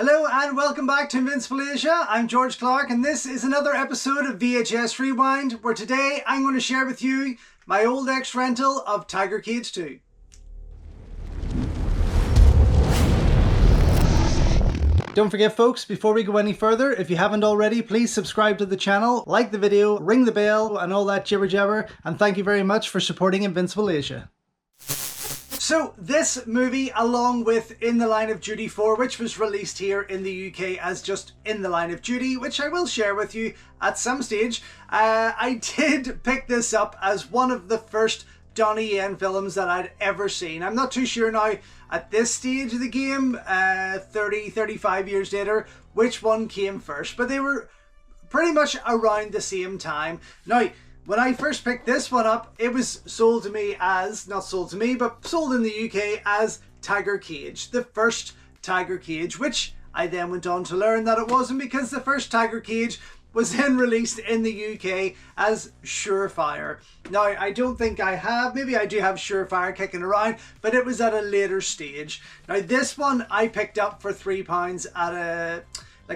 Hello and welcome back to Invincible Asia. I'm George Clark and this is another episode of VHS Rewind, where today I'm going to share with you my old ex rental of Tiger Cage 2. Don't forget folks, before we go any further, if you haven't already, please subscribe to the channel, like the video, ring the bell and all that jibber jabber, and thank you very much for supporting Invincible Asia. So this movie, along with In the Line of Duty 4, which was released here in the UK as just In the Line of Duty, which I will share with you at some stage, I did pick this up as one of the first Donnie Yen films that I'd ever seen. I'm not too sure now at this stage of the game, 35 years later, which one came first, but they were pretty much around the same time. Now, when I first picked this one up, it was sold to me as, not sold to me, but sold in the UK as Tiger Cage, the first Tiger Cage, which I then went on to learn that it wasn't, because the first Tiger Cage was then released in the UK as Surefire. Now, I don't think I have, maybe I do have Surefire kicking around, but it was at a later stage. Now, this one I picked up for £3 at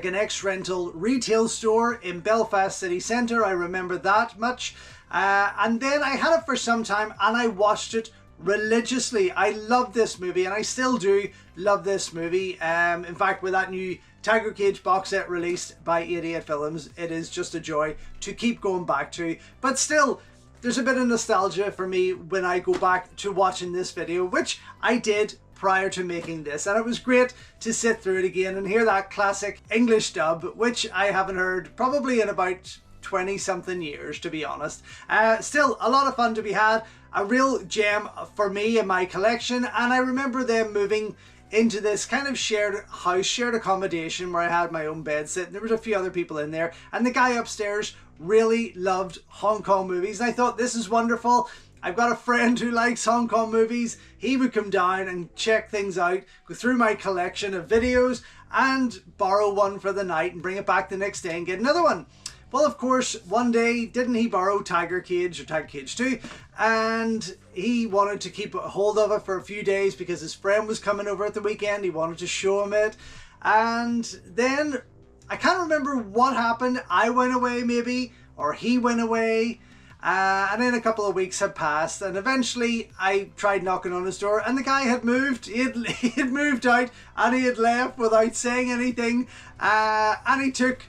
an ex-rental retail store in Belfast city centre. I remember that much. And then I had it for some time and I watched it religiously. I love this movie and I still do love this movie. In fact, with that new Tiger Cage box set released by 88 Films, it is just a joy to keep going back to. But still, there's a bit of nostalgia for me when I go back to watching this video, which I did prior to making this, and it was great to sit through it again and hear that classic English dub, which I haven't heard probably in about 20 something years, to be honest. Still a lot of fun to be had, a real gem for me in my collection. And I remember them moving into this kind of shared house, shared accommodation, where I had my own bed sit, and there was a few other people in there, and the guy upstairs really loved Hong Kong movies, and I thought, this is wonderful. I've got a friend who likes Hong Kong movies. He would come down and check things out, go through my collection of videos and borrow one for the night and bring it back the next day and get another one. Well, of course, one day, didn't he borrow Tiger Cage, or Tiger Cage 2, and he wanted to keep a hold of it for a few days because his friend was coming over at the weekend. He wanted to show him it. And then, I can't remember what happened. I went away maybe, or he went away. And then a couple of weeks had passed, and eventually I tried knocking on his door, and the guy had moved. He had moved out and he had left without saying anything, and he took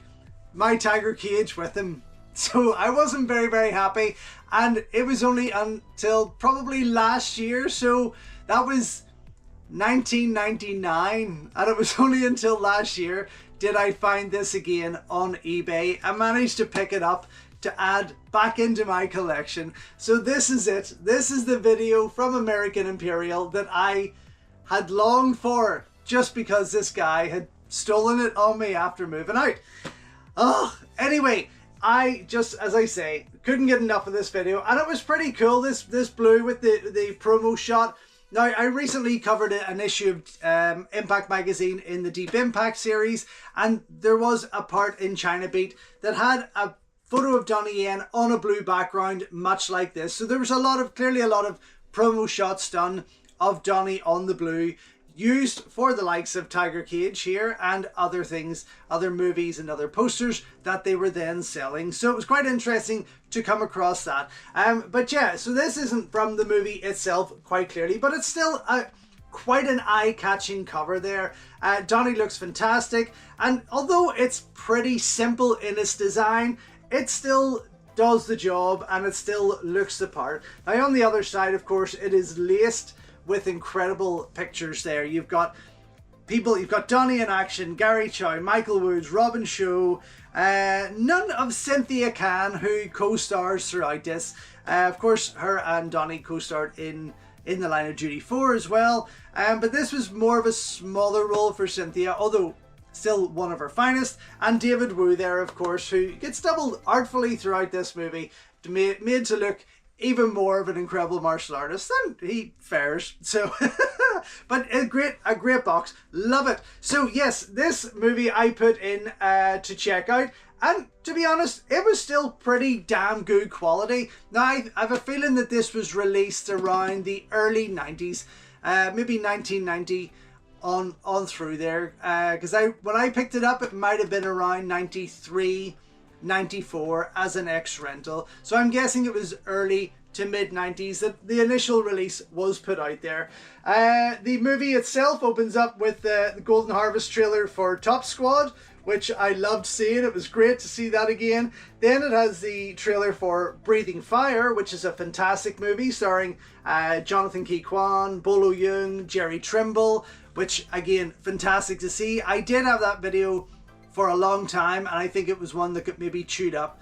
my Tiger Cage with him. So I wasn't very happy, and it was only until probably last year, so that was 1999, and it was only until last year did I find this again on eBay. I managed to pick it up to add back into my collection. So this is it. This is the video from American Imperial that I had longed for, just because this guy had stolen it on me after moving out. Oh, anyway, I just, as I say, couldn't get enough of this video, and it was pretty cool, this blue with the promo shot. Now, I recently covered an issue of Impact magazine in the Deep Impact series, and there was a part in China Beat that had a photo of Donnie Yen on a blue background, much like this. So there was clearly a lot of promo shots done of Donnie on the blue, used for the likes of Tiger Cage here and other things, other movies and other posters that they were then selling. So it was quite interesting to come across that. But yeah, so this isn't from the movie itself quite clearly, but it's still quite an eye-catching cover there. Donnie looks fantastic, and although it's pretty simple in its design, it still does the job and it still looks the part. Now, on the other side, of course, it is laced with incredible pictures there. You've got people, you've got Donnie in action, Gary Chow, Michael Woods, Robin Shou, none of Cynthia Khan, who co-stars throughout this. Of course, her and Donnie co-starred in the Line of Duty 4 as well. But this was more of a smaller role for Cynthia, although still one of her finest. And David Wu there, of course, who gets doubled artfully throughout this movie, made to look even more of an incredible martial artist than he fares. So, but a great box. Love it. So yes, this movie I put in to check out, and to be honest, it was still pretty damn good quality. Now, I have a feeling that this was released around the early 90s, maybe 1990 on through there, because when I picked it up, it might have been around 93, 94 as an X rental. So I'm guessing it was early to mid 90s that the initial release was put out there. The movie itself opens up with the Golden Harvest trailer for Top Squad, which I loved seeing. It was great to see that again. Then it has the trailer for Breathing Fire, which is a fantastic movie starring Jonathan Ke Quan, Bolo Yeung, Jerry Trimble, which again, fantastic to see. I did have that video for a long time, and I think it was one that could maybe chewed up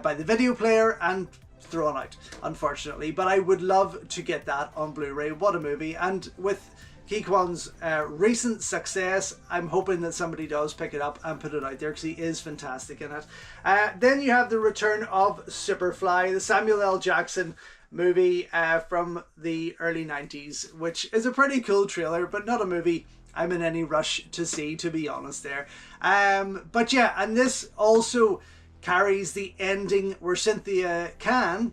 by the video player and thrown out, unfortunately. But I would love to get that on Blu-ray. What a movie. And with Ke Quan's recent success, I'm hoping that somebody does pick it up and put it out there, because he is fantastic in it. Then you have the return of Superfly, the Samuel L. Jackson movie from the early 90s, which is a pretty cool trailer, but not a movie I'm in any rush to see, to be honest there. But yeah, and this also carries the ending where Cynthia Khan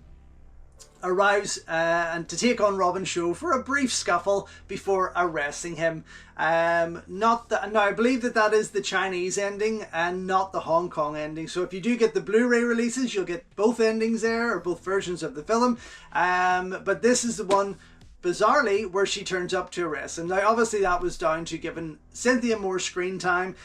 arrives and to take on Shou for a brief scuffle before arresting him. Now I believe that is the Chinese ending and not the Hong Kong ending. So if you do get the Blu-ray releases, you'll get both endings there, or both versions of the film. But this is the one, bizarrely, where she turns up to arrest him. Now obviously that was down to giving Cynthia more screen time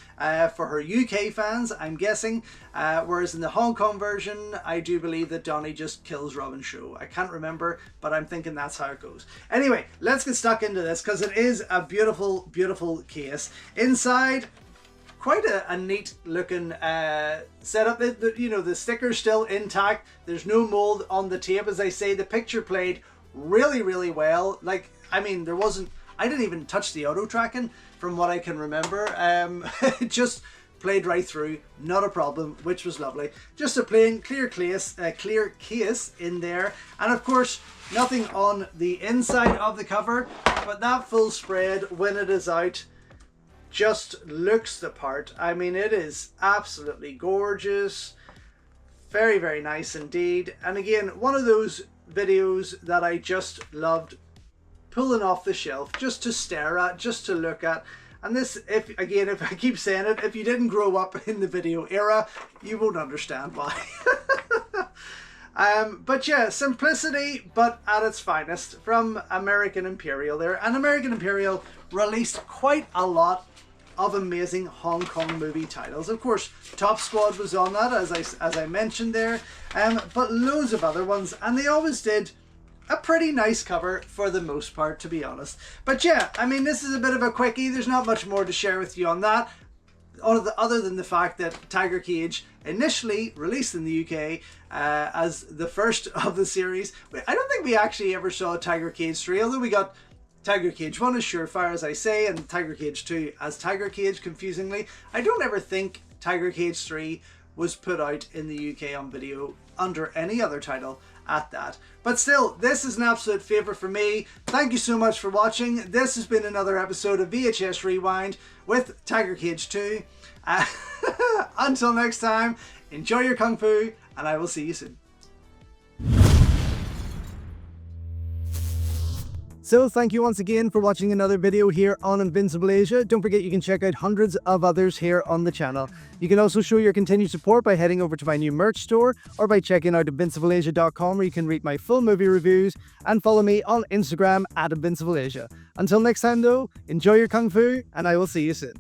for her UK fans, I'm guessing, whereas in the Hong Kong version I do believe that Donnie just kills Shou. I can't remember, but I'm thinking that's how it goes. Anyway, let's get stuck into this, because it is a beautiful, beautiful case. Inside, quite a neat looking setup. The sticker's still intact. There's no mold on the tape. As I say, the picture played really, really well. Like, I mean, I didn't even touch the auto tracking from what I can remember. It just played right through, not a problem, which was lovely. Just a plain clear case in there, and of course nothing on the inside of the cover, but that full spread when it is out just looks the part. I mean, it is absolutely gorgeous, very, very nice indeed. And again, one of those videos that I just loved pulling off the shelf just to stare at, just to look at. And this, if I keep saying it, if you didn't grow up in the video era, you won't understand why. But yeah, simplicity, but at its finest, from American Imperial there. And American Imperial released quite a lot of amazing Hong Kong movie titles. Of course, Top Squad was on that, as I mentioned there, but loads of other ones, and they always did a pretty nice cover for the most part, to be honest. But yeah, I mean, this is a bit of a quickie. There's not much more to share with you on that, other than the fact that Tiger Cage initially released in the UK as the first of the series. I don't think we actually ever saw Tiger Cage 3, although we got Tiger Cage 1 as Surefire, as I say, and Tiger Cage 2 as Tiger Cage, confusingly. I don't ever think Tiger Cage 3 was put out in the UK on video under any other title at that. But still, this is an absolute favourite for me. Thank you so much for watching. This has been another episode of VHS Rewind with Tiger Cage 2. Until next time, enjoy your Kung Fu, and I will see you soon. So thank you once again for watching another video here on Invincible Asia. Don't forget you can check out hundreds of others here on the channel. You can also show your continued support by heading over to my new merch store, or by checking out invincibleasia.com, where you can read my full movie reviews, and follow me on Instagram at InvincibleAsia. Until next time though, enjoy your Kung Fu, and I will see you soon.